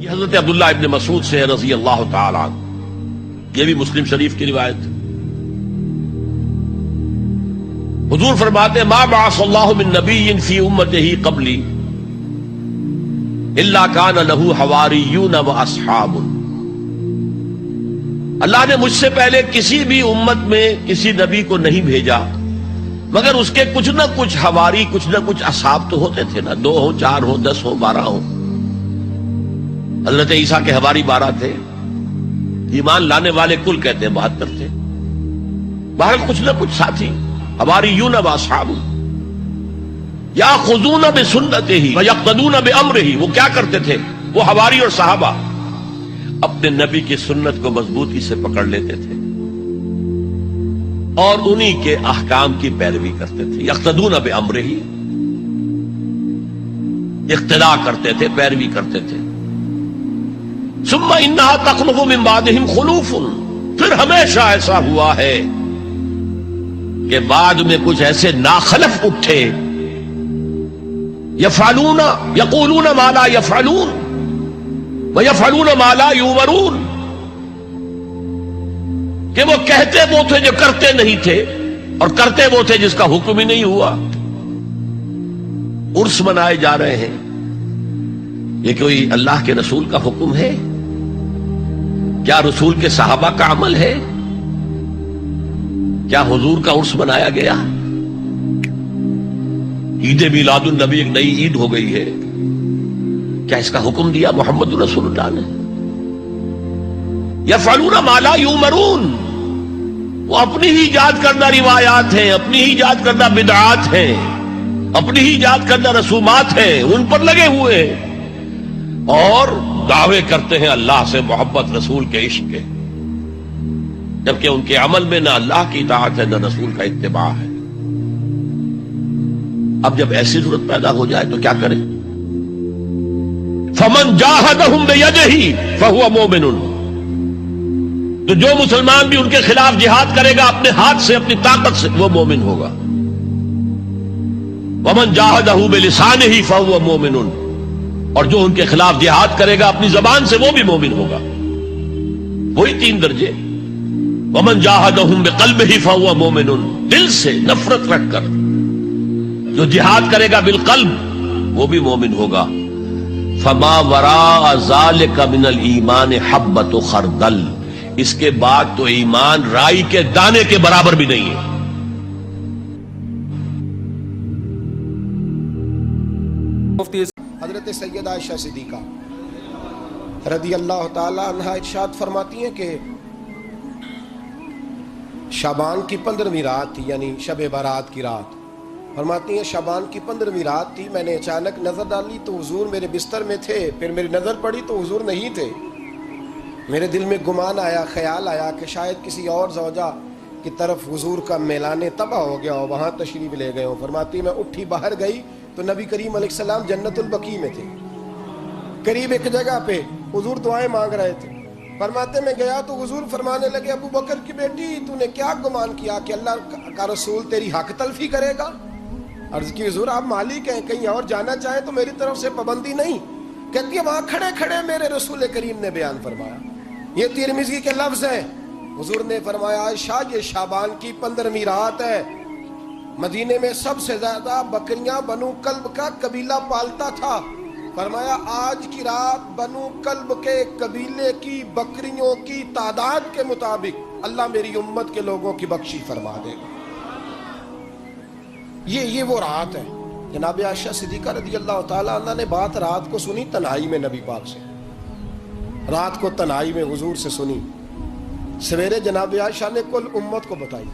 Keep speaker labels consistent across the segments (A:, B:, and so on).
A: یہ حضرت عبداللہ ابن مسعود سے رضی اللہ تعالی عنہ، یہ بھی مسلم شریف کی روایت۔ حضور فرماتے ہیں ما بعث اللہ من نبی فی امتہ قبلی الا کان لہ حواریون و اصحاب۔ اللہ نے مجھ سے پہلے کسی بھی امت میں کسی نبی کو نہیں بھیجا مگر اس کے کچھ نہ کچھ حواری، کچھ نہ کچھ اصحاب تو ہوتے تھے نا، 2 ہوں، 4 ہوں، 10 ہوں، 12 ہوں۔ حضرت عیسیٰ کے حواری 12 تھے، ایمان لانے والے کل کہتے ہیں 72 تھے، بہرحال کچھ نہ کچھ ساتھی، حواریون و اصحاب یاخذون بسنتہ ویقتدون بامرہ۔ وہ کیا کرتے تھے؟ وہ حواری اور صحابہ اپنے نبی کی سنت کو مضبوطی سے پکڑ لیتے تھے اور انہی کے احکام کی پیروی کرتے تھے۔ یقتدون بامرہ، اقتداء کرتے تھے، پیروی کرتے تھے۔ ثم انہا تخلف من بعدہم خلوف، پھر ہمیشہ ایسا ہوا ہے کہ بعد میں کچھ ایسے ناخلف اٹھے، یفعلون یقولون ما لا یفعلون ویفعلون ما لا یؤمرون، کہ وہ کہتے وہ تھے جو کرتے نہیں تھے اور کرتے وہ تھے جس کا حکم ہی نہیں ہوا۔ عرس منائے جا رہے ہیں، یہ کوئی اللہ کے رسول کا حکم ہے؟ کیا رسول کے صحابہ کا عمل ہے؟ کیا حضور کا عرس منایا گیا؟ عید میلاد النبی ایک نئی عید ہو گئی ہے، کیا اس کا حکم دیا محمد رسول اللہ نے؟ یفعلون ما لا یؤمرون، وہ اپنی ہی ایجاد کردہ روایات ہیں، اپنی ہی ایجاد کردہ بدعات ہیں، اپنی ہی ایجاد کردہ رسومات ہیں، ان پر لگے ہوئے ہیں اور دعوے کرتے ہیں اللہ سے محبت، رسول کے عشق کے، جبکہ ان کے عمل میں نہ اللہ کی اطاعت ہے نہ رسول کا اتباع ہے۔ اب جب ایسی صورت پیدا ہو جائے تو کیا کریں؟ فمن جاہدہم بیدہ فہو مومن، تو جو مسلمان بھی ان کے خلاف جہاد کرے گا اپنے ہاتھ سے، اپنی طاقت سے، وہ مومن ہوگا۔ ومن جاہدہ بلسانہ فہو مومن، اور جو ان کے خلاف جہاد کرے گا اپنی زبان سے، وہ بھی مومن ہوگا۔ وہی 3 درجے۔ ومن جاہدہم بقلبہ فہو مومن، دل سے نفرت رکھ کر جو جہاد کرے گا بالقلب، وہ بھی مومن ہوگا۔ فما وراء ذلک من الایمان حبۃ خردل، اس کے بعد تو ایمان رائی کے دانے کے برابر بھی نہیں ہے۔
B: حضرت سیدہ عائشہ صدیقہ رضی اللہ تعالی عنہ ارشاد فرماتی ہیں کہ شعبان کی 15ویں رات تھی، یعنی شب برات کی رات۔ فرماتی ہیں شعبان کی 15ویں رات تھی، میں نے اچانک نظر ڈالی تو حضور میرے بستر میں تھے، پھر میری نظر پڑی تو حضور نہیں تھے۔ میرے دل میں گمان آیا، خیال آیا کہ شاید کسی اور زوجہ کی طرف حضور کا میلان طبع ہو گیا ہو، وہاں تشریف لے گئے ہو۔ فرماتی میں اٹھی باہر گئی تو نبی کریم علیہ السلام جنت البقیع میں تھے، قریب ایک جگہ پہ حضور دعائیں مانگ رہے تھے۔ فرماتے میں گیا تو حضور فرمانے لگے ابو بکر کی بیٹی تو نے کیا گمان کیا کہ اللہ کا رسول تیری حق تلفی کرے گا؟ عرض کی حضور آپ مالک ہیں، کہیں اور جانا چاہیں تو میری طرف سے پابندی نہیں۔ کہتی ہے وہاں کھڑے کھڑے میرے رسول کریم نے بیان فرمایا، یہ ترمذی کے لفظ ہیں۔ حضور نے فرمایا عائشہ یہ شعبان کی 15ویں رات ہے، مدینے میں سب سے زیادہ بکریاں بنو کلب کا قبیلہ پالتا تھا۔ فرمایا آج کی رات بنو کلب کے قبیلے کی بکریوں کی تعداد کے مطابق اللہ میری امت کے لوگوں کی بخشی فرما دے گا۔ یہ وہ رات ہے۔ جناب عائشہ صدیقہ رضی اللہ تعالیٰ عنہ نے بات رات کو سنی تنہائی میں نبی پاک سے، رات کو تنہائی میں حضور سے سنی۔ سویرے جناب عائشہ نے کل امت کو بتائی۔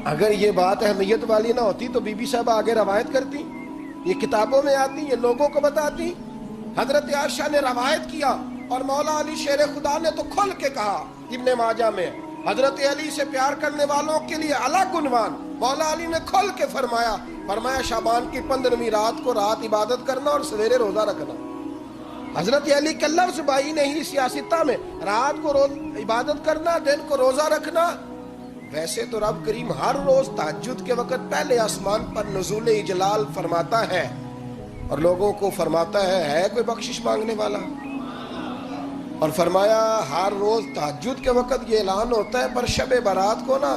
B: اگر یہ بات اہمیت والی نہ ہوتی تو بی بی صاحبہ آگے روایت کرتی، یہ کتابوں میں آتی، یہ لوگوں کو بتاتی۔ حضرت عائشہ نے روایت کیا اور مولا علی شیر خدا نے تو کھل کے کہا، ابن ماجہ میں حضرت علی سے پیار کرنے والوں کے لیے الگ عنوان، مولا علی نے کھل کے فرمایا شعبان کی 15ویں رات کو رات عبادت کرنا اور سویرے روزہ رکھنا۔ حضرت علی کے لفظ بائی نہیں سیاستہ میں، رات کو عبادت کرنا، دن کو روزہ رکھنا۔ ویسے تو رب کریم ہر روز تہجد کے وقت پہلے آسمان پر نزول اجلال فرماتا ہے اور لوگوں کو فرماتا ہے کوئی بخشش مانگنے والا؟ اور فرمایا ہر روز تہجد کے وقت یہ اعلان ہوتا ہے، پر شب برات کو نا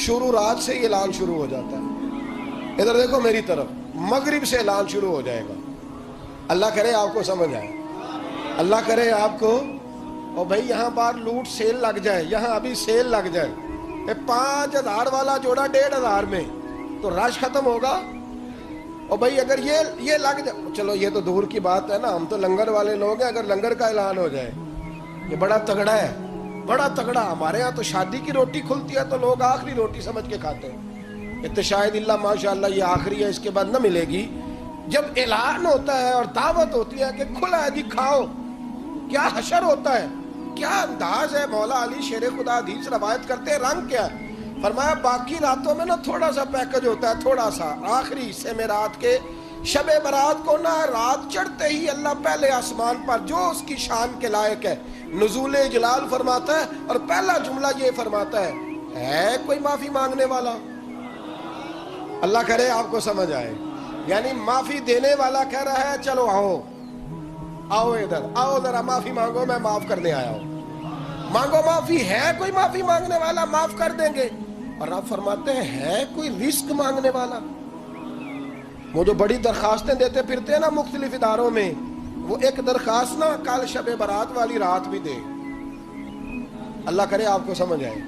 B: شروع رات سے ہی اعلان شروع ہو جاتا ہے۔ ادھر دیکھو میری طرف، مغرب سے اعلان شروع ہو جائے گا۔ اللہ کرے آپ کو سمجھ آئے، اللہ کرے آپ کو۔ اور بھائی یہاں باہر لوٹ سیل لگ جائے، یہاں ابھی سیل لگ جائے، 5000 والا جوڑا 1500 میں، تو رش ختم ہوگا؟ اور بھائی اگر یہ لگ جائے، چلو یہ تو دور کی بات ہے نا، ہم تو لنگر والے لوگ ہیں، اگر لنگر کا اعلان ہو جائے یہ بڑا تگڑا ہے، بڑا تگڑا۔ ہمارے ہاں تو شادی کی روٹی کھلتی ہے تو لوگ آخری روٹی سمجھ کے کھاتے ہیں، یہ تو شاید اللہ ماشاءاللہ یہ آخری ہے، اس کے بعد نہ ملے گی۔ جب اعلان ہوتا ہے اور دعوت ہوتی ہے کہ کھلا ہے جی کھاؤ، کیا حشر ہوتا ہے، کیا انداز ہے۔ مولا علی شیر خدا حدیث روایت کرتے ہیں، رنگ کیا ہے؟ فرمایا باقی راتوں میں نا تھوڑا سا پیکج ہوتا ہے، تھوڑا سا، آخری حصے میں رات کے شب برات کو نا رات چڑھتے ہی اللہ پہلے آسمان پر جو اس کی شان کے لائق ہے نزول جلال فرماتا ہے، اور پہلا جملہ یہ فرماتا ہے کوئی معافی مانگنے والا؟ اللہ کرے آپ کو سمجھ آئے، یعنی معافی دینے والا کہہ رہا ہے چلو آؤ آؤ ادھر آؤ، ذرا معافی مانگو، میں معاف کرنے آیا ہوں، مانگو معافی۔ ہے کوئی معافی مانگنے والا؟ معاف کر دیں گے۔ اور آپ فرماتے ہیں ہے کوئی رزق مانگنے والا؟ وہ جو بڑی درخواستیں دیتے پھرتے ہیں نا مختلف اداروں میں، وہ ایک درخواست نا کل شب برات والی رات بھی دے۔ اللہ کرے آپ کو سمجھ آئے۔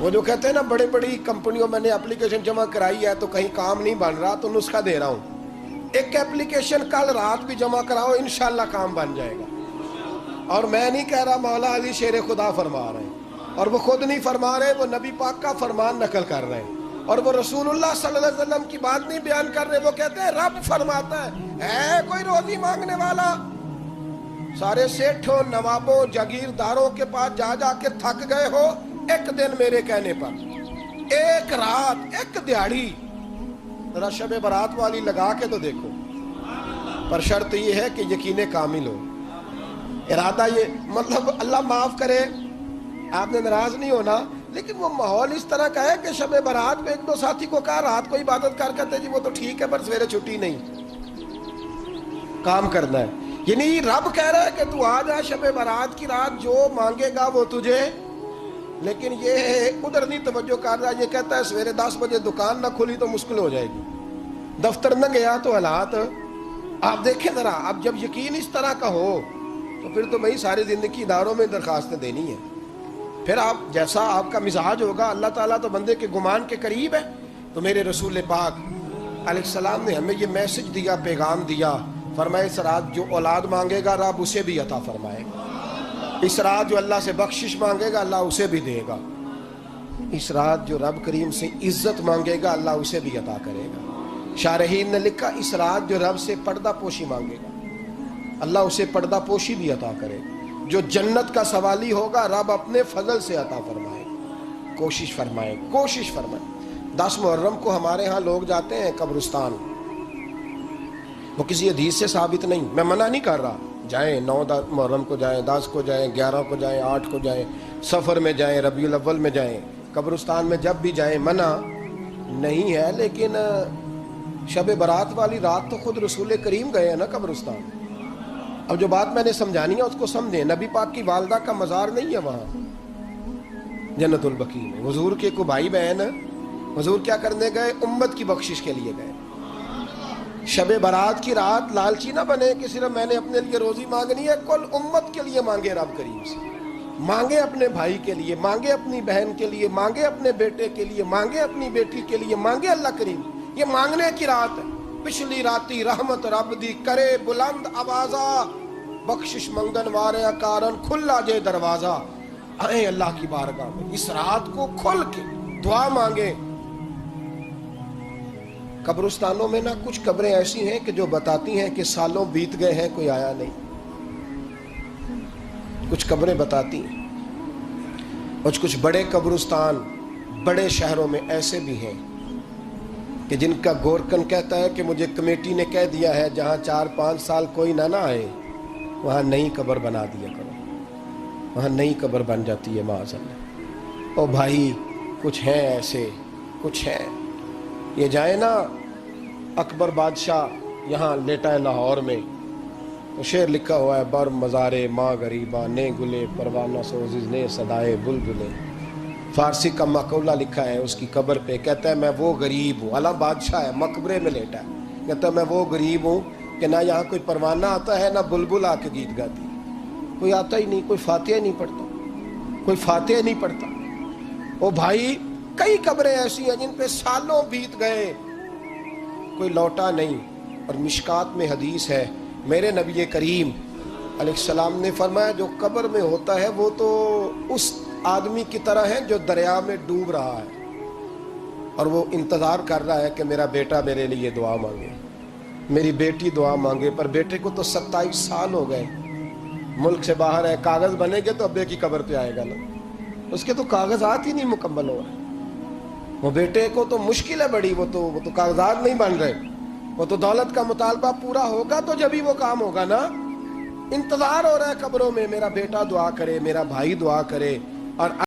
B: وہ جو کہتے ہیں نا بڑی بڑی کمپنیوں میں نے اپلیکیشن جمع کرائی ہے تو کہیں کام نہیں بن رہا تو نسخہ دے رہا ہوں، ایک اپلیکیشن کل رات بھی جمع کراؤ انشاءاللہ کام بن جائے گا۔ اور میں نہیں کہہ رہا، مولا علی شیر خدا فرما رہے ہیں، اور وہ خود نہیں فرما رہے، وہ نبی پاک کا فرمان نقل کر رہے ہیں، اور وہ رسول اللہ صلی اللہ علیہ وسلم کی بات نہیں بیان کر رہے۔ وہ کہتے ہیں رب فرماتا ہے کوئی روزی مانگنے والا؟ سارے سیٹھوں نوابوں جاگیرداروں کے پاس جا جا کے تھک گئے ہو، ایک دن میرے کہنے پر، ایک رات، ایک دیہڑی ذرا شب برات والی لگا کے تو دیکھو۔ پر شرط یہ ہے کہ یقین کامل ہو، ارادہ یہ، مطلب اللہ معاف کرے آپ نے ناراض نہیں ہونا، لیکن وہ ماحول اس طرح کا ہے کہ شب برات میں ایک دو ساتھی کو کہا رات کو عبادت کر کہتے جی وہ تو ٹھیک ہے پر سویرے چھٹی نہیں، کام کرنا ہے۔ یعنی رب کہہ رہا ہے کہ تو آ جا شب برات کی رات، جو مانگے گا وہ تجھے، لیکن یہ ادھر نہیں توجہ کر رہا، یہ کہتا ہے سویرے 10 بجے دکان نہ کھلی تو مشکل ہو جائے گی، دفتر نہ گیا تو حالات آپ دیکھیں ذرا۔ اب جب یقین اس طرح کا ہو تو پھر تو بھائی ساری زندگی اداروں میں درخواستیں دینی ہے، پھر آپ جیسا آپ کا مزاج ہوگا۔ اللہ تعالیٰ تو بندے کے گمان کے قریب ہے، تو میرے رسول پاک علیہ السلام نے ہمیں یہ میسج دیا، پیغام دیا، فرمائے اس رات جو اولاد مانگے گا رب اسے بھی عطا فرمائے گا، اس رات جو اللہ سے بخشش مانگے گا اللہ اسے بھی دے گا، اس رات جو رب کریم سے عزت مانگے گا اللہ اسے بھی عطا کرے گا۔ شارحین نے لکھا اس رات جو رب سے پردہ پوشی مانگے گا اللہ اسے پردہ پوشی بھی عطا کرے گا، جو جنت کا سوالی ہوگا رب اپنے فضل سے عطا فرمائے گا۔ کوشش فرمائے، کوشش فرمائے۔ 10 محرم کو ہمارے ہاں لوگ جاتے ہیں قبرستان، وہ کسی حدیث سے ثابت نہیں، میں منع نہیں کر رہا، جائیں، 9 محرم کو جائیں، 10 کو جائیں، 11 کو جائیں، 8 کو جائیں، سفر میں جائیں، ربیع الاول میں جائیں، قبرستان میں جب بھی جائیں منع نہیں ہے، لیکن شب برات والی رات تو خود رسول کریم گئے ہیں نا قبرستان۔ اب جو بات میں نے سمجھانی ہے اس کو سمجھیں، نبی پاک کی والدہ کا مزار نہیں ہے وہاں جنت البقیع میں، حضور کے کو بھائی بہن، حضور کیا کرنے گئے؟ امت کی بخشش کے لیے گئے۔ شب برات کی رات لالچی نہ بنے کہ صرف میں نے اپنے لیے روزی مانگنی ہے، کل امت کے لیے مانگے رب کریم سے، مانگے اپنے بھائی کے لیے، مانگے اپنی بہن کے لیے، مانگے اپنے بیٹے کے لیے، مانگے اپنی بیٹی کے لیے، مانگے اللہ کریم۔ یہ مانگنے کی رات ہے۔ پچھلی راتی رحمت رب دی کرے بلند آوازہ، بخشش منگن وارے کارن کھلا جے دروازہ، آئیں اللہ کی بارگاہ میں اس رات کو کھل کے دعا مانگے۔ قبرستانوں میں نا کچھ قبریں ایسی ہیں کہ جو بتاتی ہیں کہ سالوں بیت گئے ہیں کوئی آیا نہیں، کچھ قبریں بتاتی ہیں، اور کچھ بڑے قبرستان بڑے شہروں میں ایسے بھی ہیں کہ جن کا گورکن کہتا ہے کہ مجھے کمیٹی نے کہہ دیا ہے جہاں 4-5 سال کوئی نہ آئے وہاں نئی قبر بنا دیا کرو، وہاں نئی قبر بن جاتی ہے معاذ اللہ۔ او بھائی کچھ ہیں ایسے، کچھ ہیں، یہ جائے نا اکبر بادشاہ یہاں لیٹا ہے لاہور میں، تو شعر لکھا ہوا ہے، بر مزارے ماں غریباں نے گلے پروانہ سوزز نے صدائے بلبلے. فارسی کا مقولہ لکھا ہے اس کی قبر پہ، کہتا ہے میں وہ غریب ہوں، اعلیٰ بادشاہ ہے مقبرے میں لیٹا ہے، کہتا ہے میں وہ غریب ہوں کہ نہ یہاں کوئی پروانہ آتا ہے نہ بلبل آ کے گیت گاتی، کوئی آتا ہی نہیں، کوئی فاتحہ نہیں پڑھتا، کوئی فاتحہ نہیں پڑھتا. او بھائی کئی قبریں ایسی ہیں جن پہ سالوں بیت گئے کوئی لوٹا نہیں. اور مشکات میں حدیث ہے، میرے نبی کریم علیہ السلام نے فرمایا جو قبر میں ہوتا ہے وہ تو اس آدمی کی طرح ہے جو دریا میں ڈوب رہا ہے اور وہ انتظار کر رہا ہے کہ میرا بیٹا میرے لیے دعا مانگے، میری بیٹی دعا مانگے. پر بیٹے کو تو 27 سال ہو گئے، ملک سے باہر ہے، کاغذ بنے گے تو ابے کی قبر پہ آئے گا نا، اس کے تو کاغذات ہی نہیں مکمل ہو رہے. وہ بیٹے کو تو مشکل ہے بڑی، وہ تو کاغذات نہیں بن رہے، وہ تو دولت کا مطالبہ پورا ہوگا تو جب ہی وہ کام ہوگا نا. انتظار ہو رہا ہے قبروں میں، میرا بیٹا دعا کرے، میرا بھائی دعا کرے. اور